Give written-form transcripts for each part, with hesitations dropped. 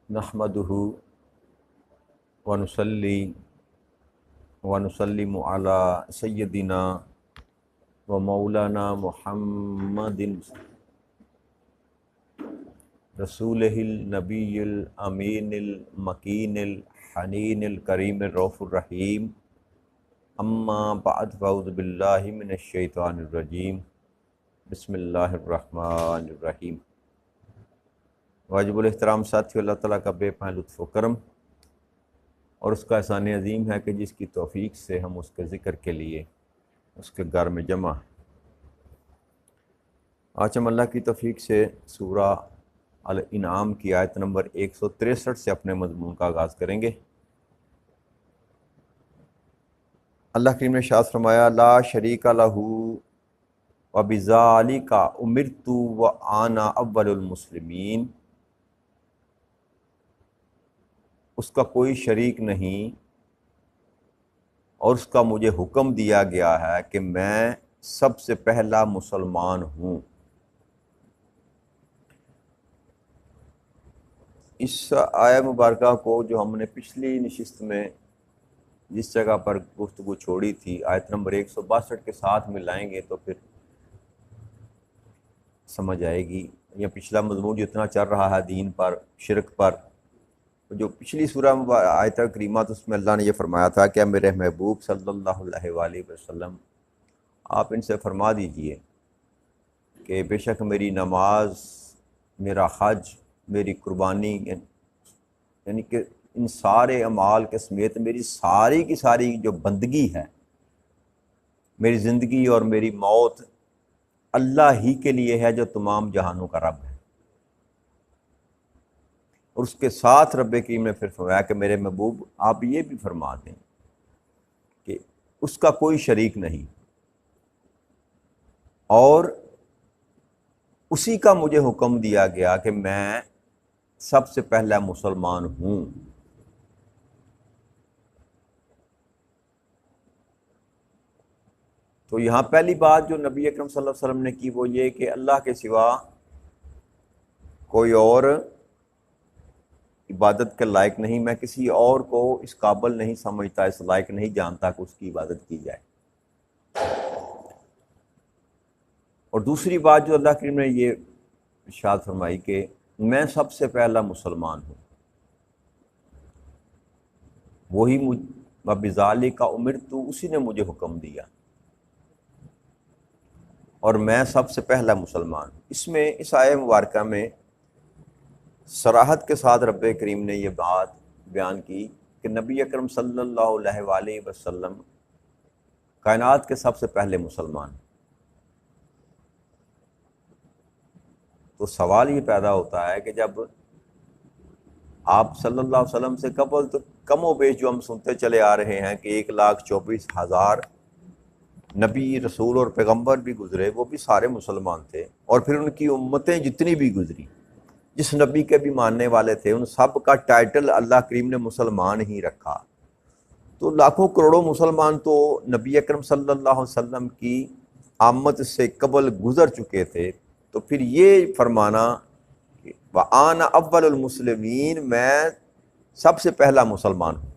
نحمدہ ونصلی ونسلم علی سیدنا و مولانا محمد رسولہ النبی الامین المکین الحنین الکریم الرؤوف الرحیم اما بعد فاعوذ باللہ من الشیطان الرجیم بسم اللہ الرحمن الرحیم۔ واجب الاحترام ساتھی، اللہ تعالیٰ کا بے پناہ لطف و کرم اور اس کا احسان عظیم ہے کہ جس کی توفیق سے ہم اس کے ذکر کے لیے اس کے گھر میں جمع ہیں۔ آج ہم اللہ کی توفیق سے سورہ الانعام کی آیت نمبر 163 سے اپنے مضمون کا آغاز کریں گے۔ اللہ کریم نے ارشاد فرمایا: لا شریک لہ وبذالک امرت وانا اول المسلمین۔ اس کا کوئی شریک نہیں اور اس کا مجھے حکم دیا گیا ہے کہ میں سب سے پہلا مسلمان ہوں۔ اس آیہ مبارکہ کو جو ہم نے پچھلی نشست میں جس جگہ پر گفتگو چھوڑی تھی، آیت نمبر 162 کے ساتھ ملائیں گے تو پھر سمجھ آئے گی۔ یہ پچھلا مضمون جو اتنا چل رہا ہے دین پر، شرک پر، جو پچھلی سورہ آیت کریمہ تو اس میں اللہ نے یہ فرمایا تھا کہ میرے محبوب صلی اللہ علیہ وآلہ وسلم آپ ان سے فرما دیجئے کہ بے شک میری نماز، میرا حج، میری قربانی، یعنی کہ ان سارے اعمال کے سمیت میری ساری کی ساری جو بندگی ہے، میری زندگی اور میری موت اللہ ہی کے لیے ہے جو تمام جہانوں کا رب ہے۔ اور اس کے ساتھ رب کریم نے پھر فرمایا کہ میرے محبوب آپ یہ بھی فرما دیں کہ اس کا کوئی شریک نہیں اور اسی کا مجھے حکم دیا گیا کہ میں سب سے پہلا مسلمان ہوں۔ تو یہاں پہلی بات جو نبی اکرم صلی اللہ علیہ وسلم نے کی وہ یہ کہ اللہ کے سوا کوئی اور عبادت کے لائق نہیں، میں کسی اور کو اس قابل نہیں سمجھتا، اس لائق نہیں جانتا کہ اس کی عبادت کی جائے۔ اور دوسری بات جو اللہ کریم نے یہ ارشاد فرمائی کہ میں سب سے پہلا مسلمان ہوں، وہی وبذالک امرت، اسی نے مجھے حکم دیا اور میں سب سے پہلا مسلمان ہوں۔ اس میں اس آیہ مبارکہ میں صراحت کے ساتھ رب کریم نے یہ بات بیان کی کہ نبی اکرم صلی اللہ علیہ وآلہ وسلم کائنات کے سب سے پہلے مسلمان۔ تو سوال یہ پیدا ہوتا ہے کہ جب آپ صلی اللہ علیہ وسلم سے قبل تو کم و بیش جو ہم سنتے چلے آ رہے ہیں کہ 1,24,000 نبی، رسول اور پیغمبر بھی گزرے، وہ بھی سارے مسلمان تھے، اور پھر ان کی امتیں جتنی بھی گزری، جس نبی کے بھی ماننے والے تھے، ان سب کا ٹائٹل اللہ کریم نے مسلمان ہی رکھا۔ تو لاکھوں کروڑوں مسلمان تو نبی اکرم صلی اللہ علیہ وسلم کی آمد سے قبل گزر چکے تھے، تو پھر یہ فرمانا کہ وَأَنَا أَوَّلُ الْمُسْلِمِينَ، میں سب سے پہلا مسلمان ہوں،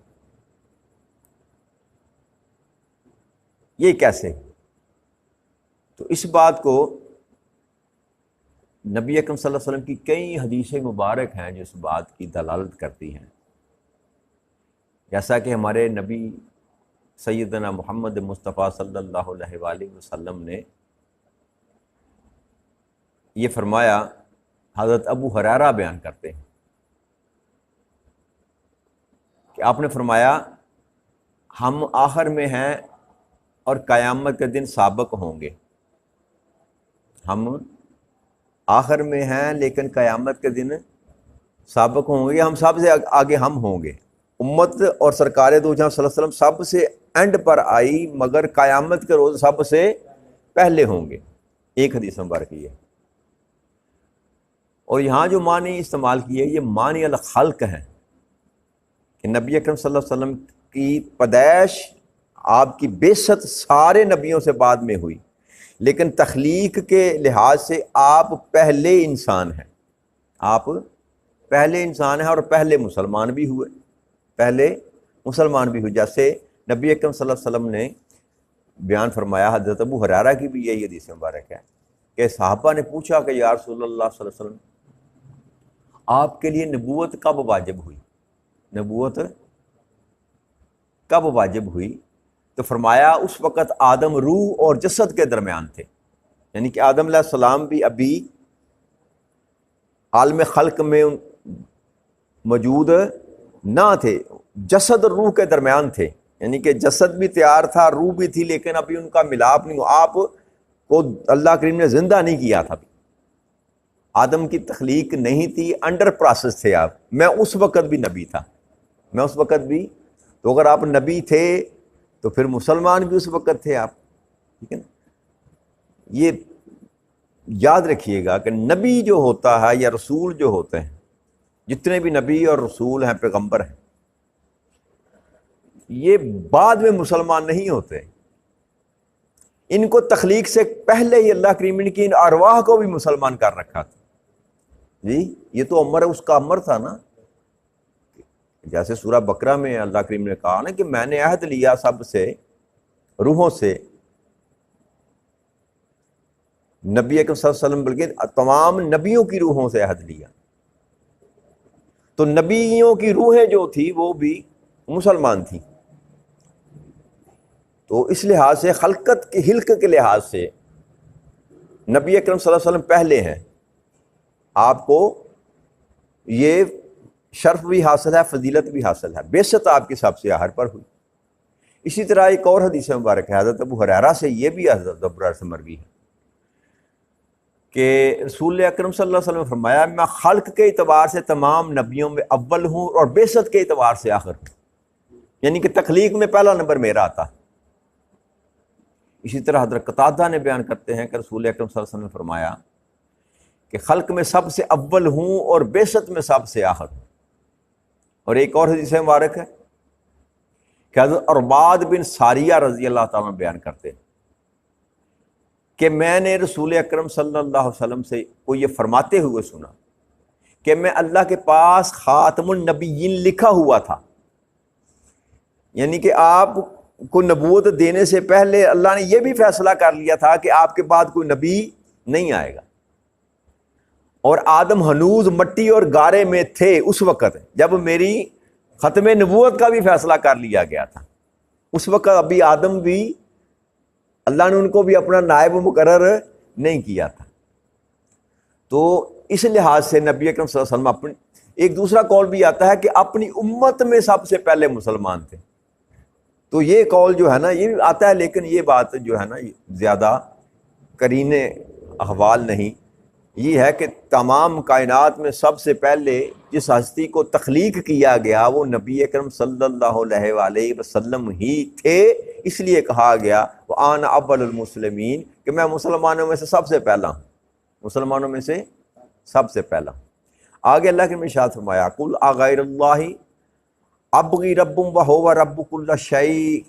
یہ کیسے؟ تو اس بات کو نبی اکرم صلی اللہ علیہ وسلم کی کئی حدیثیں مبارک ہیں جو اس بات کی دلالت کرتی ہیں، جیسا کہ ہمارے نبی سیدنا محمد مصطفیٰ صلی اللہ علیہ وآلہ وسلم نے یہ فرمایا، حضرت ابو ہریرہ بیان کرتے ہیں کہ آپ نے فرمایا ہم آخر میں ہیں اور قیامت کے دن سابق ہوں گے۔ ہم آخر میں ہیں لیکن قیامت کے دن سابق ہوں گے، ہم سب سے آگے ہم ہوں گے۔ امت اور سرکار دو جہاں صلی اللہ علیہ وسلم سب سے اینڈ پر آئی، مگر قیامت کے روز سب سے پہلے ہوں گے۔ ایک حدیث مبارک ہے۔ اور یہاں جو معنی استعمال کی ہے یہ معنی الخلق ہیں کہ نبی اکرم صلی اللہ علیہ وسلم کی پیدائش، آپ کی بعثت سارے نبیوں سے بعد میں ہوئی، لیکن تخلیق کے لحاظ سے آپ پہلے انسان ہیں، آپ پہلے انسان ہیں اور پہلے مسلمان بھی ہوئے، پہلے مسلمان بھی ہوئے. جیسے نبی اکرم صلی اللہ علیہ وسلم نے بیان فرمایا، حضرت ابو ہریرہ کی بھی یہی حدیث مبارک ہے کہ صحابہ نے پوچھا کہ یا رسول اللہ صلی اللہ علیہ وسلم آپ کے لیے نبوت کب واجب ہوئی، نبوت کب واجب ہوئی؟ تو فرمایا اس وقت آدم روح اور جسد کے درمیان تھے، یعنی کہ آدم علیہ السلام بھی ابھی عالم خلق میں موجود نہ تھے، جسد اور روح کے درمیان تھے، یعنی کہ جسد بھی تیار تھا، روح بھی تھی، لیکن ابھی ان کا ملاپ نہیں ہوا. آپ کو اللہ کریم نے زندہ نہیں کیا تھا، آدم کی تخلیق نہیں تھی، انڈر پروسیس تھے آپ. میں اس وقت بھی نبی تھا، میں اس وقت بھی. تو اگر آپ نبی تھے تو پھر مسلمان بھی اس وقت تھے آپ، ٹھیک ہے نا. یہ یاد رکھیے گا کہ نبی جو ہوتا ہے یا رسول جو ہوتے ہیں، جتنے بھی نبی اور رسول ہیں، پیغمبر ہیں، یہ بعد میں مسلمان نہیں ہوتے. ان کو تخلیق سے پہلے ہی اللہ کریم نے ان ارواح کو بھی مسلمان کر رکھا تھا. جی یہ تو عمر اس کا عمر تھا نا. جیسے سورہ بقرہ میں اللہ کریم نے کہا نا کہ میں نے عہد لیا سب سے، روحوں سے، نبی اکرم صلی اللہ علیہ وسلم بلکہ تمام نبیوں کی روحوں سے عہد لیا. تو نبیوں کی روحیں جو تھی وہ بھی مسلمان تھیں. تو اس لحاظ سے خلقت کے حلق کے لحاظ سے نبی اکرم صلی اللہ علیہ وسلم پہلے ہیں. آپ کو یہ شرف بھی حاصل ہے، فضیلت بھی حاصل ہے، بعثت آپ کی سب سے آخر پر ہوئی. اسی طرح ایک اور حدیث مبارک ہے حضرت ابو ہریرہ سے، یہ بھی حضرت ابو ہریرہ سے مروی ہے کہ رسول اکرم صلی اللہ علیہ وسلم نے فرمایا میں خلق کے اعتبار سے تمام نبیوں میں اول ہوں اور بعثت کے اعتبار سے آخر ہوں، یعنی کہ تخلیق میں پہلا نمبر میرا آتا. اسی طرح حضرت قتادہ نے بیان کرتے ہیں کہ رسول اکرم صلی اللہ علیہ وسلم نے فرمایا کہ خلق میں سب سے اول ہوں اور بعثت میں سب سے آخر ہوں. اور ایک اور حدیث مبارک ہے کہ حضرت ارباد بن ساریہ رضی اللہ تعالیٰ بیان کرتے ہیں کہ میں نے رسول اکرم صلی اللہ علیہ وسلم سے کو یہ فرماتے ہوئے سنا کہ میں اللہ کے پاس خاتم النبیین لکھا ہوا تھا، یعنی کہ آپ کو نبوت دینے سے پہلے اللہ نے یہ بھی فیصلہ کر لیا تھا کہ آپ کے بعد کوئی نبی نہیں آئے گا. اور آدم ہنوز مٹی اور گارے میں تھے اس وقت جب میری ختم نبوت کا بھی فیصلہ کر لیا گیا تھا. اس وقت ابھی آدم بھی اللہ نے ان کو بھی اپنا نائب مقرر نہیں کیا تھا. تو اس لحاظ سے نبی اکرم صلی اللہ علیہ وسلم اپنی ایک دوسرا قول بھی آتا ہے کہ اپنی امت میں سب سے پہلے مسلمان تھے. تو یہ قول جو ہے نا یہ آتا ہے، لیکن یہ بات جو ہے نا زیادہ قرینے احوال نہیں. یہ ہے کہ تمام کائنات میں سب سے پہلے جس ہستی کو تخلیق کیا گیا وہ نبی اکرم صلی اللہ علیہ وآلہ وسلم ہی تھے. اس لیے کہا گیا وَأَنَا أَوَّلُ الْمُسْلِمِينَ کہ میں مسلمانوں میں سے سب سے پہلا ہوں، مسلمانوں میں سے سب سے پہلا ہوں. آگے اللہ کے ارشاد فرمایا قُلْ أَغَيْرَ اللَّهِ أَبْغِي رَبًّا وَهُوَ رَبُّ كُلِّ شَيْءٍ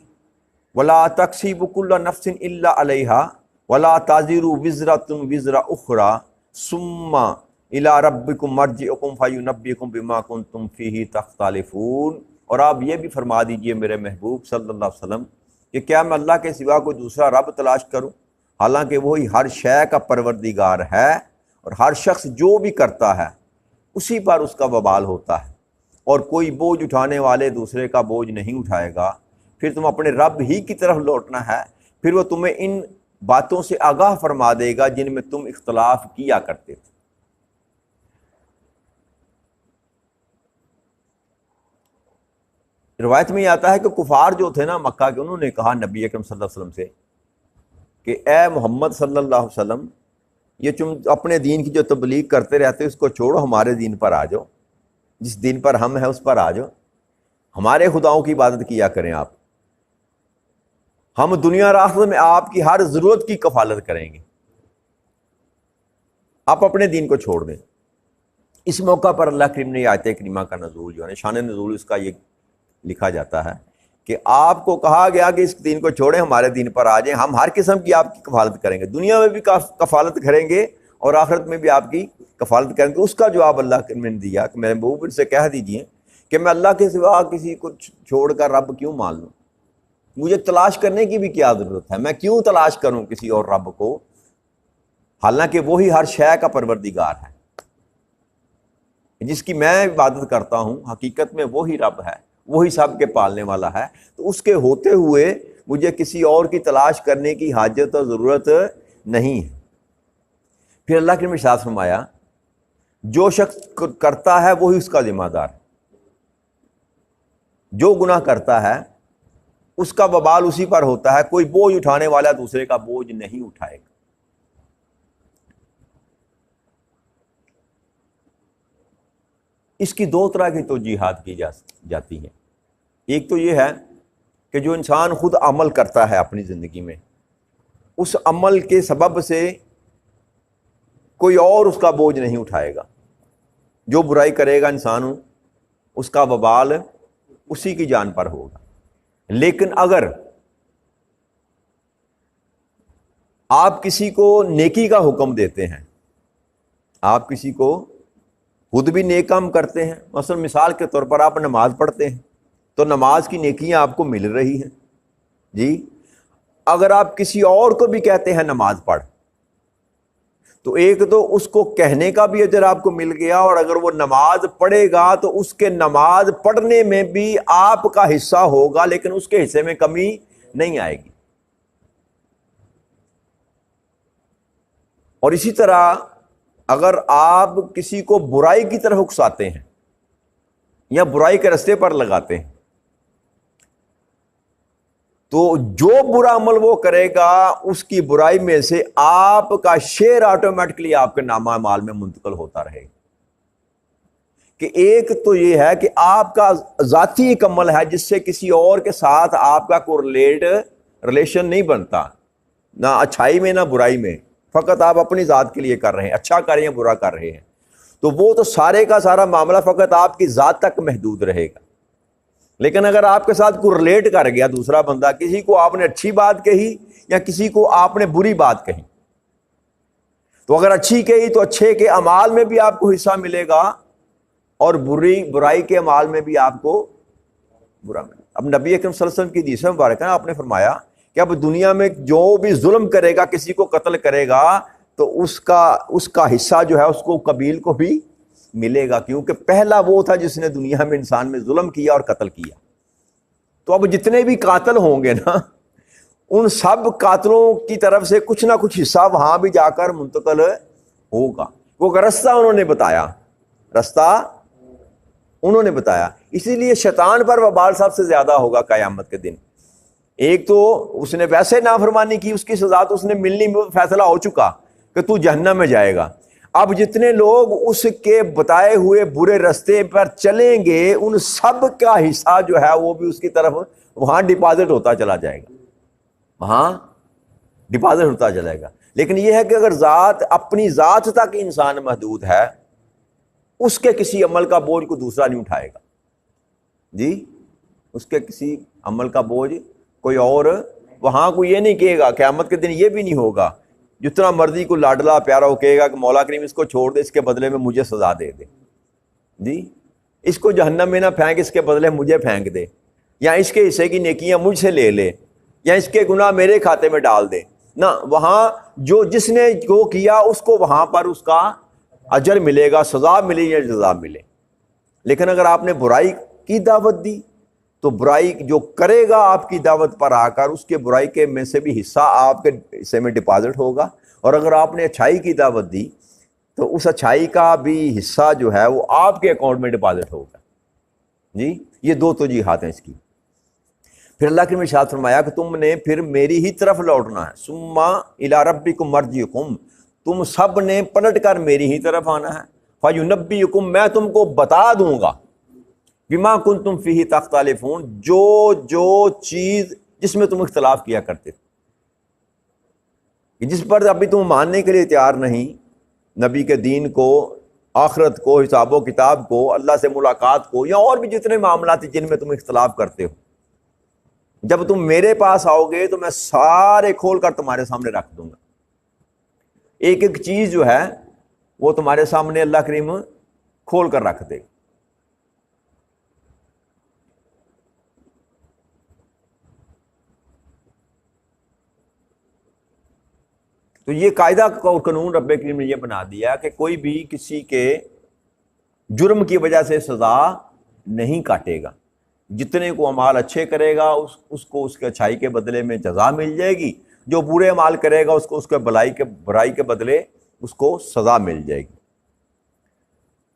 وَلَا تَكْسِبُ كُلُّ نَفْسٍ إِلَّا عَلَيْهَا وَلَا تَزِرُ وِزْرَةٌ وِزْرَ أُخْرَى ثُمَّ إِلَىٰ رَبِّكُمْ مَرْجِعُكُمْ فَيُنَبِّئُكُم بِمَا كُنتُمْ فِيهِ تَخْتَلِفُونَ. اور آپ یہ بھی فرما دیجئے میرے محبوب صلی اللہ علیہ وسلم کہ کیا میں اللہ کے سوا کوئی دوسرا رب تلاش کروں، حالانکہ وہی ہر شے کا پروردگار ہے اور ہر شخص جو بھی کرتا ہے اسی پر اس کا وبال ہوتا ہے، اور کوئی بوجھ اٹھانے والے دوسرے کا بوجھ نہیں اٹھائے گا. پھر تم اپنے رب ہی کی طرف لوٹنا ہے، پھر وہ تمہیں ان باتوں سے آگاہ فرما دے گا جن میں تم اختلاف کیا کرتے تھے. روایت میں یہ آتا ہے کہ کفار جو تھے نا مکہ کے، انہوں نے کہا نبی اکرم صلی اللہ علیہ وسلم سے کہ اے محمد صلی اللہ علیہ وسلم یہ تم اپنے دین کی جو تبلیغ کرتے رہتے اس کو چھوڑو، ہمارے دین پر آ جاؤ، جس دین پر ہم ہیں اس پر آ جاؤ، ہمارے خداؤں کی عبادت کیا کریں آپ، ہم دنیا اور آخرت میں آپ کی ہر ضرورت کی کفالت کریں گے، آپ اپنے دین کو چھوڑ دیں. اس موقع پر اللہ کریم نے آیت کریمہ کا نزول جو ہے شان نزول اس کا یہ لکھا جاتا ہے کہ آپ کو کہا گیا کہ اس دین کو چھوڑیں، ہمارے دین پر آ جائیں، ہم ہر قسم کی آپ کی کفالت کریں گے، دنیا میں بھی کفالت کریں گے اور آخرت میں بھی آپ کی کفالت کریں گے۔ اس کا جواب اللہ نے دیا کہ میرے محبوب ان سے کہہ دیجئے کہ میں اللہ کے سوا کسی کو چھوڑ کر رب کیوں مان لوں، مجھے تلاش کرنے کی بھی کیا ضرورت ہے، میں کیوں تلاش کروں کسی اور رب کو، حالانکہ وہی ہر شے کا پروردگار ہے، جس کی میں عبادت کرتا ہوں حقیقت میں وہی رب ہے، وہی سب کے پالنے والا ہے، تو اس کے ہوتے ہوئے مجھے کسی اور کی تلاش کرنے کی حاجت اور ضرورت نہیں ہے۔ پھر اللہ کے ارشاد فرمایا جو شخص کرتا ہے وہی اس کا ذمہ دار ہے، جو گناہ کرتا ہے اس کا وبال اسی پر ہوتا ہے، کوئی بوجھ اٹھانے والا دوسرے کا بوجھ نہیں اٹھائے گا۔ اس کی دو طرح کی توجیحات کی جاتی ہیں۔ ایک تو یہ ہے کہ جو انسان خود عمل کرتا ہے اپنی زندگی میں، اس عمل کے سبب سے کوئی اور اس کا بوجھ نہیں اٹھائے گا، جو برائی کرے گا انسان اس کا وبال اسی کی جان پر ہوگا۔ لیکن اگر آپ کسی کو نیکی کا حکم دیتے ہیں، آپ کسی کو خود بھی نیک کام کرتے ہیں، مثلا مثال کے طور پر آپ نماز پڑھتے ہیں تو نماز کی نیکیاں آپ کو مل رہی ہیں جی، اگر آپ کسی اور کو بھی کہتے ہیں نماز پڑھ، تو ایک تو اس کو کہنے کا بھی اجر آپ کو مل گیا، اور اگر وہ نماز پڑھے گا تو اس کے نماز پڑھنے میں بھی آپ کا حصہ ہوگا، لیکن اس کے حصے میں کمی نہیں آئے گی۔ اور اسی طرح اگر آپ کسی کو برائی کی طرف اکساتے ہیں یا برائی کے رستے پر لگاتے ہیں، تو جو برا عمل وہ کرے گا اس کی برائی میں سے آپ کا شیئر آٹومیٹکلی آپ کے نامہ اعمال میں منتقل ہوتا رہے گا۔ کہ ایک تو یہ ہے کہ آپ کا ذاتی ایک عمل ہے جس سے کسی اور کے ساتھ آپ کا کوئی ریلیشن نہیں بنتا، نہ اچھائی میں نہ برائی میں، فقط آپ اپنی ذات کے لیے کر رہے ہیں، اچھا کر رہے ہیں برا کر رہے ہیں، تو وہ تو سارے کا سارا معاملہ فقط آپ کی ذات تک محدود رہے گا۔ لیکن اگر آپ کے ساتھ کوئی ریلیٹ کر گیا دوسرا بندہ، کسی کو آپ نے اچھی بات کہی یا کسی کو آپ نے بری بات کہی، تو اگر اچھی کہی تو اچھے کے اعمال میں بھی آپ کو حصہ ملے گا، اور برائی کے اعمال میں بھی آپ کو برا ملے گا۔ اب نبی اکرم صلی اللہ علیہ وسلم کی حدیث مبارکہ آپ نے فرمایا کہ اب دنیا میں جو بھی ظلم کرے گا، کسی کو قتل کرے گا، تو اس کا حصہ جو ہے اس کو قبیل کو بھی ملے گا، کیونکہ پہلا وہ تھا جس نے دنیا میں انسان میں ظلم کیا اور قتل کیا۔ تو اب جتنے بھی قاتل ہوں گے نا، ان سب قاتلوں کی طرف سے کچھ نہ کچھ حصہ وہاں بھی جا کر منتقل ہوگا۔ وہ رستہ انہوں نے بتایا، اسی لیے شیطان پر وبال سب سے زیادہ ہوگا قیامت کے دن۔ ایک تو اس نے ویسے نافرمانی کی، اس کی سزا تو اس نے ملنی، فیصلہ ہو چکا کہ تو جہنم میں جائے گا۔ اب جتنے لوگ اس کے بتائے ہوئے برے رستے پر چلیں گے، ان سب کا حصہ جو ہے وہ بھی اس کی طرف وہاں ڈپازٹ ہوتا چلا جائے گا، لیکن یہ ہے کہ اگر اپنی ذات تک انسان محدود ہے، اس کے کسی عمل کا بوجھ کو دوسرا نہیں اٹھائے گا جی، اس کے کسی عمل کا بوجھ کوئی اور، وہاں کوئی یہ نہیں کہے گا، قیامت کے دن یہ بھی نہیں ہوگا جتنا مرضی کو لاڈلا پیارا ہو کہے گا کہ مولا کریم اس کو چھوڑ دے، اس کے بدلے میں مجھے سزا دے دے جی، اس کو جہنم میں نہ پھینک، اس کے بدلے مجھے پھینک دے، یا اس کے حصے کی نیکیاں مجھ سے لے لے، یا اس کے گناہ میرے کھاتے میں ڈال دے نہ، وہاں جس نے وہ کیا اس کو وہاں پر اس کا اجر ملے گا، سزا ملے یا جزا ملے۔ لیکن اگر آپ نے برائی کی دعوت دی تو برائی جو کرے گا آپ کی دعوت پر آ کر، اس کے برائی کے میں سے بھی حصہ آپ کے حصے میں ڈپازٹ ہوگا، اور اگر آپ نے اچھائی کی دعوت دی تو اس اچھائی کا بھی حصہ جو ہے وہ آپ کے اکاؤنٹ میں ڈپازٹ ہوگا جی۔ یہ دو توجیحات ہیں اس کی۔ پھر اللہ کے ارشاد فرمایا کہ تم نے پھر میری ہی طرف لوٹنا ہے، ثم الی ربکم مرجعکم، تم سب نے پلٹ کر میری ہی طرف آنا ہے، فینبئکم، میں تم کو بتا دوں گا، بما کنتم فیہ تختلفون، جو چیز جس میں تم اختلاف کیا کرتے تھے، جس پر ابھی تم ماننے کے لیے تیار نہیں، نبی کے دین کو، آخرت کو، حساب و کتاب کو، اللہ سے ملاقات کو، یا اور بھی جتنے معاملات ہیں جن میں تم اختلاف کرتے ہو، جب تم میرے پاس آؤ گے تو میں سارے کھول کر تمہارے سامنے رکھ دوں گا۔ ایک ایک چیز جو ہے وہ تمہارے سامنے اللہ کریم کھول کر رکھ دے. تو یہ قاعدہ اور قانون رب کریم نے یہ بنا دیا کہ کوئی بھی کسی کے جرم کی وجہ سے سزا نہیں کاٹے گا. جتنے کو اعمال اچھے کرے گا اس کو اس کے اچھائی کے بدلے میں جزا مل جائے گی، جو برے اعمال کرے گا اس کو اس کے برائی کے بدلے اس کو سزا مل جائے گی.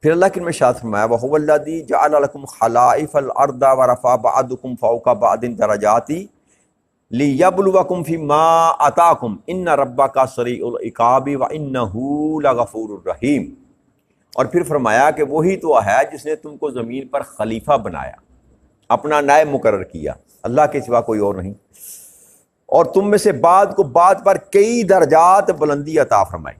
پھر اللہ کی ارشاد فرمایا وَهُوَ الَّذِي جَعَلَ لَكُمْ خَلَائِفَ الْأَرْضَ وَرَفَعَ بَعْضَكُمْ فَوْقَ بَعْضٍ دَرَجَاتٍ لِيَبْلُوَكُمْ فِي مَا آتَاكُمْ إِنَّ رَبَّكَ سَرِيعُ الْعِقَابِ وَإِنَّهُ لَغَفُورٌ رَحِيمٌ. اور پھر فرمایا کہ وہی تو ہے جس نے تم کو زمین پر خلیفہ بنایا، اپنا نائب مقرر کیا، اللہ کے سوا کوئی اور نہیں، اور تم میں سے بعض کو بعض پر کئی درجات بلندی عطا فرمائی.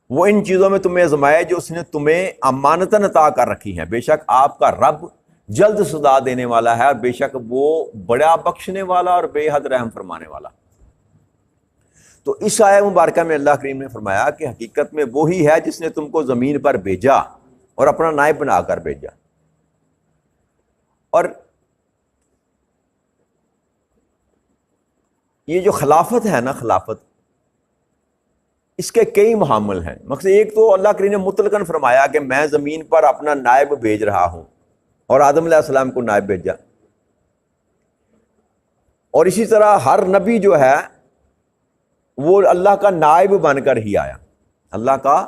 وہ ان چیزوں میں تمہیں آزمائے جو اس نے تمہیں امانتاً عطا کر رکھی ہیں. بے شک آپ کا رب جلد سزا دینے والا ہے، اور بے شک وہ بڑا بخشنے والا اور بے حد رحم فرمانے والا. تو اس آیت مبارکہ میں اللہ کریم نے فرمایا کہ حقیقت میں وہی ہے جس نے تم کو زمین پر بھیجا اور اپنا نائب بنا کر بھیجا. اور یہ جو خلافت ہے نا، خلافت، اس کے کئی محامل ہیں. مقصد ایک تو اللہ کریم نے مطلقاً فرمایا کہ میں زمین پر اپنا نائب بھیج رہا ہوں، اور آدم علیہ السلام کو نائب بھیجا. اور اسی طرح ہر نبی جو ہے وہ اللہ کا نائب بن کر ہی آیا، اللہ کا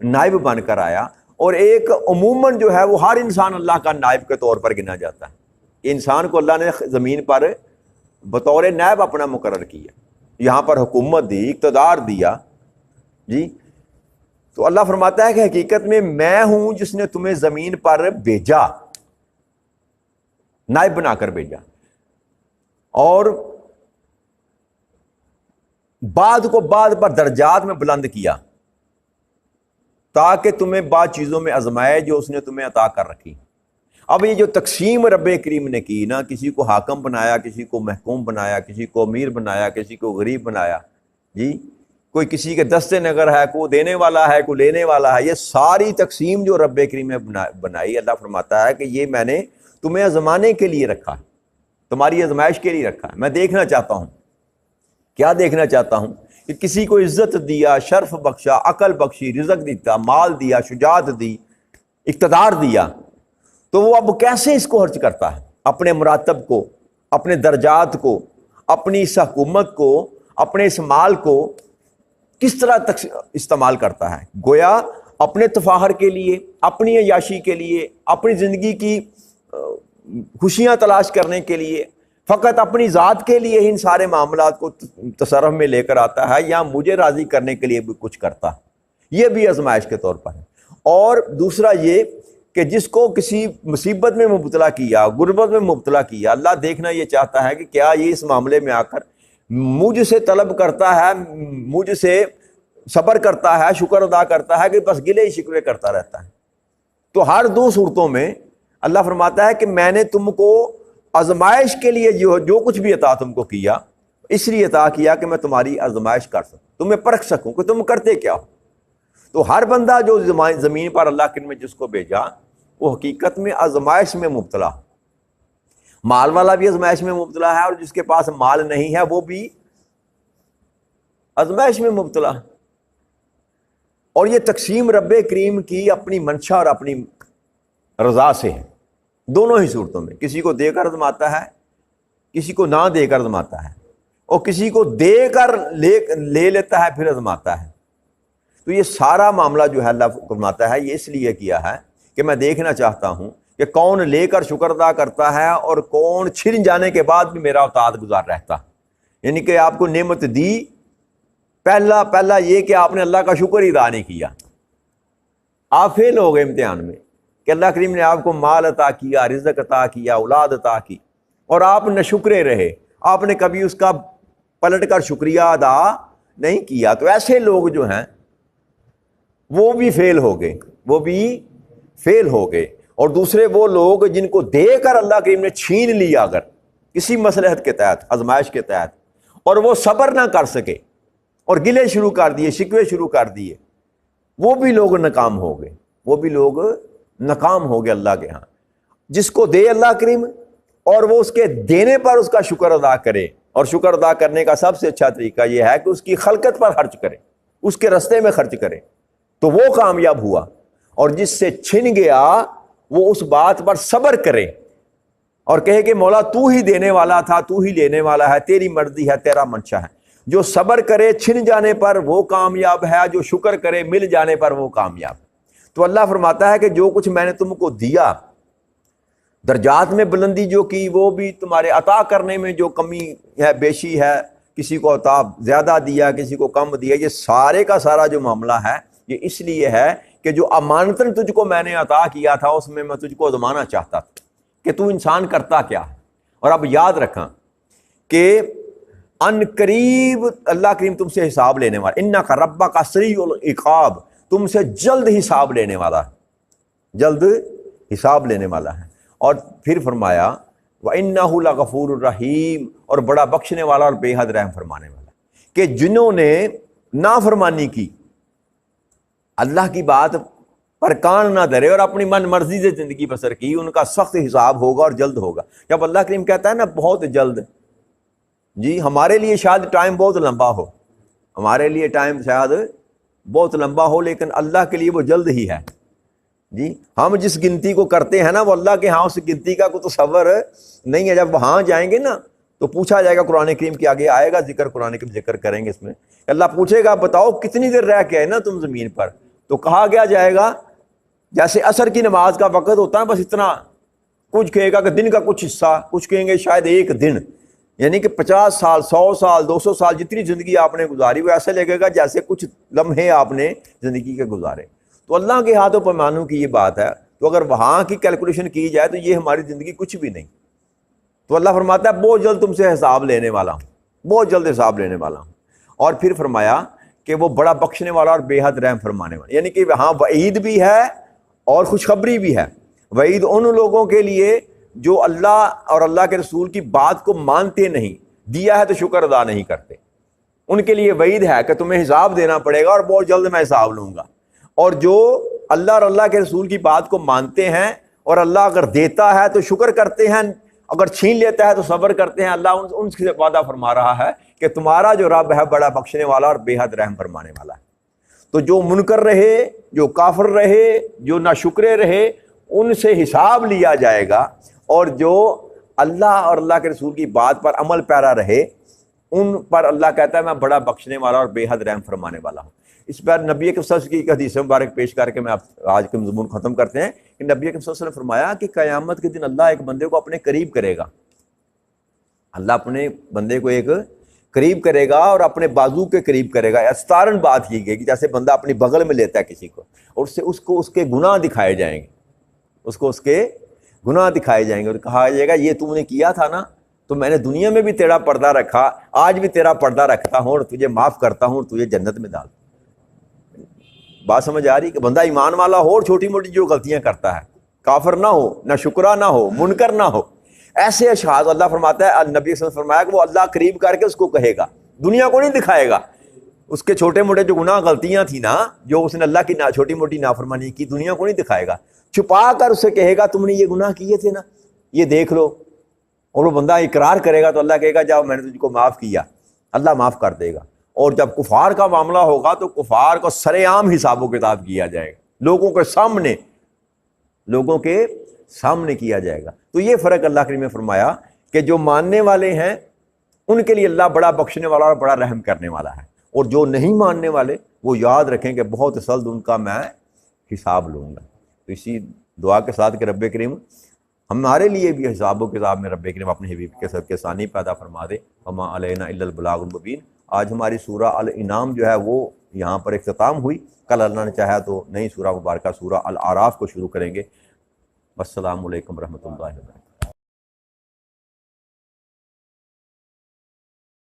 نائب بن کر آیا. اور ایک عموماً جو ہے وہ ہر انسان اللہ کا نائب کے طور پر گنا جاتا ہے. انسان کو اللہ نے زمین پر بطور نائب اپنا مقرر کیا، یہاں پر حکومت دی، اقتدار دیا. جی تو اللہ فرماتا ہے کہ حقیقت میں ہوں جس نے تمہیں زمین پر بھیجا، نائب بنا کر بھیجا، اور بعض کو بعض پر درجات میں بلند کیا تاکہ تمہیں بعض چیزوں میں آزمائے جو اس نے تمہیں عطا کر رکھی. اب یہ جو تقسیم رب کریم نے کی نا، کسی کو حاکم بنایا، کسی کو محکوم بنایا، کسی کو امیر بنایا، کسی کو غریب بنایا، جی کوئی کسی کے دستے نگر ہے، کوئی دینے والا ہے، کوئی لینے والا ہے. یہ ساری تقسیم جو رب کریم نے بنائی، اللہ فرماتا ہے کہ یہ میں نے تمہیں آزمانے کے لیے رکھا، تمہاری آزمائش کے لیے رکھا. میں دیکھنا چاہتا ہوں، کیا دیکھنا چاہتا ہوں کہ کسی کو عزت دیا، شرف بخشا، عقل بخشی، رزق دیتا، مال دیا، شجاعت دی، اقتدار دیا، تو وہ اب کیسے اس کو خرچ کرتا ہے؟ اپنے مراتب کو، اپنے درجات کو، اپنی اس حکومت کو، اپنے اس مال کو کس طرح استعمال کرتا ہے؟ گویا اپنے تفاخر کے لیے، اپنی عیاشی کے لیے، اپنی زندگی کی خوشیاں تلاش کرنے کے لیے، فقط اپنی ذات کے لیے ہی ان سارے معاملات کو تصرف میں لے کر آتا ہے، یا مجھے راضی کرنے کے لیے بھی کچھ کرتا ہے؟ یہ بھی آزمائش کے طور پر ہے. اور دوسرا یہ کہ جس کو کسی مصیبت میں مبتلا کیا، غربت میں مبتلا کیا، اللہ دیکھنا یہ چاہتا ہے کہ کیا یہ اس معاملے میں آ کر مجھ سے طلب کرتا ہے، مجھ سے صبر کرتا ہے، شکر ادا کرتا ہے، کہ بس گلے شکوے کرتا رہتا ہے. تو ہر دو صورتوں میں اللہ فرماتا ہے کہ میں نے تم کو آزمائش کے لیے جو کچھ بھی عطا تم کو کیا، اس لیے عطا کیا کہ میں تمہاری آزمائش کر سکوں، تمہیں پرکھ سکوں کہ تم کرتے کیا ہو. تو ہر بندہ جو زمین پر اللہ کے نے جس کو بھیجا وہ حقیقت میں آزمائش میں مبتلا. مال والا بھی آزمائش میں مبتلا ہے، اور جس کے پاس مال نہیں ہے وہ بھی آزمائش میں مبتلا. اور یہ تقسیم رب کریم کی اپنی منشا اور اپنی رضا سے ہے، دونوں ہی صورتوں میں. کسی کو دے کر آزماتا ہے، کسی کو نہ دے کر آزماتا ہے، اور کسی کو دے کر لے لیتا ہے پھر آزماتا ہے. تو یہ سارا معاملہ جو ہے اللہ فرماتا ہے یہ اس لیے کیا ہے کہ میں دیکھنا چاہتا ہوں کہ کون لے کر شکر ادا کرتا ہے اور کون چھن جانے کے بعد بھی میرا اطاعت گزار رہتا. یعنی کہ آپ کو نعمت دی، پہلا یہ کہ آپ نے اللہ کا شکر ہی ادا نہیں کیا، آپ فیل ہو گئے امتحان میں کہ اللہ کریم نے آپ کو مال عطا کیا، رزق عطا کیا، اولاد عطا کی، اور آپ ناشکرے رہے، آپ نے کبھی اس کا پلٹ کر شکریہ ادا نہیں کیا. تو ایسے لوگ جو ہیں وہ بھی فیل ہو گئے، وہ بھی فیل ہو گئے. اور دوسرے وہ لوگ جن کو دے کر اللہ کریم نے چھین لیا اگر کسی مصلحت کے تحت، آزمائش کے تحت، اور وہ صبر نہ کر سکے، اور گلے شروع کر دیے، شکوے شروع کر دیے، وہ بھی لوگ ناکام ہو گئے، وہ بھی لوگ ناکام ہو گئے اللہ کے ہاں۔ جس کو دے اللہ کریم اور وہ اس کے دینے پر اس کا شکر ادا کرے، اور شکر ادا کرنے کا سب سے اچھا طریقہ یہ ہے کہ اس کی خلقت پر خرچ کرے، اس کے رستے میں خرچ کرے، تو وہ کامیاب ہوا۔ اور جس سے چھن گیا وہ اس بات پر صبر کرے اور کہے کہ مولا تو ہی دینے والا تھا، تو ہی لینے والا ہے، تیری مرضی ہے، تیرا منشا ہے۔ جو صبر کرے چھن جانے پر وہ کامیاب ہے، جو شکر کرے مل جانے پر وہ کامیاب۔ تو اللہ فرماتا ہے کہ جو کچھ میں نے تم کو دیا، درجات میں بلندی جو کی، وہ بھی تمہارے عطا کرنے میں جو کمی ہے، بیشی ہے، کسی کو عطا زیادہ دیا، کسی کو کم دیا، یہ سارے کا سارا جو معاملہ ہے یہ اس لیے ہے کہ جو امانتاً تجھ کو میں نے عطا کیا تھا اس میں تجھ کو آزمانا چاہتا تھا کہ تو انسان کرتا کیا ہے۔ اور اب یاد رکھاں کہ ان قریب اللہ کریم تم سے حساب لینے والا، انک ربک سریع العقاب، تم سے جلد حساب لینے والا ہے، جلد حساب لینے والا ہے۔ اور پھر فرمایا وَإِنَّهُ لَغَفُورٌ الرحیم، اور بڑا بخشنے والا اور بے حد رحم فرمانے والا، کہ جنہوں نے نافرمانی کی، اللہ کی بات پر کان نہ دھرے اور اپنی من مرضی سے زندگی بسر کی، ان کا سخت حساب ہوگا اور جلد ہوگا۔ جب اللہ کریم کہتا ہے نا بہت جلد، جی ہمارے لیے شاید ٹائم بہت لمبا ہو، ہمارے لیے ٹائم شاید بہت لمبا ہو، لیکن اللہ کے لیے وہ جلد ہی ہے۔ جی ہم جس گنتی کو کرتے ہیں نا، وہ اللہ کے ہاں اس گنتی کا کوئی تصور نہیں ہے۔ جب وہاں جائیں گے نا تو پوچھا جائے گا، قرآن کریم کے آگے آئے گا ذکر، قرآن کریم ذکر کریں گے اس میں، اللہ پوچھے گا بتاؤ کتنی دیر رہ کے آئے نا تم زمین پر، تو کہا گیا جائے گا جیسے عصر کی نماز کا وقت ہوتا ہے، بس اتنا۔ کچھ کہے گا کہ دن کا کچھ حصہ، کچھ کہیں گے شاید ایک دن، یعنی کہ 50 سال 100 سال 200 سال جتنی زندگی آپ نے گزاری وہ ایسے لگے گا جیسے کچھ لمحے آپ نے زندگی کے گزارے۔ تو اللہ کے ہاتھوں پیمانوں کی یہ بات ہے، تو اگر وہاں کی کیلکولیشن کی جائے تو یہ ہماری زندگی کچھ بھی نہیں۔ تو اللہ فرماتا ہے بہت جلد تم سے حساب لینے والا ہوں، بہت جلد حساب لینے والا ہوں۔ اور پھر فرمایا کہ وہ بڑا بخشنے والا اور بے حد رحم فرمانے والا، یعنی کہ وہاں وعید بھی ہے اور خوشخبری بھی ہے۔ وعید ان لوگوں کے لیے جو اللہ اور اللہ کے رسول کی بات کو مانتے نہیں، دیا ہے تو شکر ادا نہیں کرتے، ان کے لیے وعید ہے کہ تمہیں حساب دینا پڑے گا اور بہت جلد میں حساب لوں گا۔ اور جو اللہ اور اللہ کے رسول کی بات کو مانتے ہیں اور اللہ اگر دیتا ہے تو شکر کرتے ہیں، اگر چھین لیتا ہے تو صبر کرتے ہیں، اللہ ان سے وعدہ فرما رہا ہے کہ تمہارا جو رب ہے بڑا بخشنے والا اور بے حد رحم فرمانے والا ہے۔ تو جو منکر رہے، جو کافر رہے، جو ناشکرے رہے، ان سے حساب لیا جائے گا، اور جو اللہ اور اللہ کے رسول کی بات پر عمل پیرا رہے ان پر اللہ کہتا ہے میں بڑا بخشنے والا اور بے حد رحم فرمانے والا ہوں۔ اس پر نبی اکرم صلی اللہ علیہ وسلم کی ایک حدیث مبارک پیش کر کے میں آج کے مضمون ختم کرتے ہیں کہ نبی اکرم صلی اللہ علیہ وسلم نے فرمایا کہ قیامت کے دن اللہ ایک بندے کو اپنے قریب کرے گا، اللہ اپنے بندے کو ایک قریب کرے گا اور اپنے بازو کے قریب کرے گا۔ استارن بات کی گئی کہ جیسے بندہ اپنی بغل میں لیتا ہے کسی کو، اور اس کو اس کے گناہ دکھائے جائیں گے، اس کو اس کے گناہ دکھائے جائیں گے، اور کہا جائے گا یہ تم نے کیا تھا نا، تو میں نے دنیا میں بھی تیرا پردہ رکھا، آج بھی تیرا پردہ رکھتا ہوں اور تجھے معاف کرتا ہوں اور تجھے جنت میں ڈال۔ بات سمجھ آ رہی کہ بندہ ایمان والا ہو اور چھوٹی موٹی جو غلطیاں کرتا ہے، کافر نہ ہو، نہ شکرا نہ ہو، منکر نہ ہو، ایسے اشخاص اللہ فرماتا ہے، نبی صلی اللہ علیہ وسلم نے فرمایا کہ وہ اللہ قریب کر کے اس کو کہے گا، دنیا کو نہیں دکھائے گا۔ اس کے چھوٹے موٹے جو گناہ غلطیاں تھیں نا، جو اس نے اللہ کی چھوٹی موٹی نافرمانی کی، دنیا کو نہیں دکھائے گا، چھپا کر اسے کہے گا تم نے یہ گناہ کیے تھے نا، یہ دیکھ لو۔ اور وہ بندہ اقرار کرے گا تو اللہ کہے گا جاؤ میں نے تجھ کو معاف کیا، اللہ معاف کر دے گا۔ اور جب کفار کا معاملہ ہوگا تو کفار کو سر عام حساب و کتاب کیا جائے گا، لوگوں کے سامنے کیا جائے گا۔ تو یہ فرق اللہ کریم نے فرمایا کہ جو ماننے والے ہیں ان کے لیے اللہ بڑا بخشنے والا اور بڑا رحم کرنے والا ہے، اور جو نہیں ماننے والے وہ یاد رکھیں کہ بہت جلد ان کا میں حساب لوں گا۔ تو اسی دعا کے ساتھ کہ رب کریم ہمارے لیے بھی حساب و کتاب میں رب کریم اپنے حبیب کے صدقے ثانی پیدا فرما دے۔ وما علینا الا البلاغ المبین۔ آج ہماری سورہ الانعام جو ہے وہ یہاں پر اختتام ہوئی، کل اللہ نے چاہا تو نئی سورہ مبارکہ سورہ الاعراف کو شروع کریں گے۔ السلام علیکم ورحمۃ اللہ وبرکاتہ۔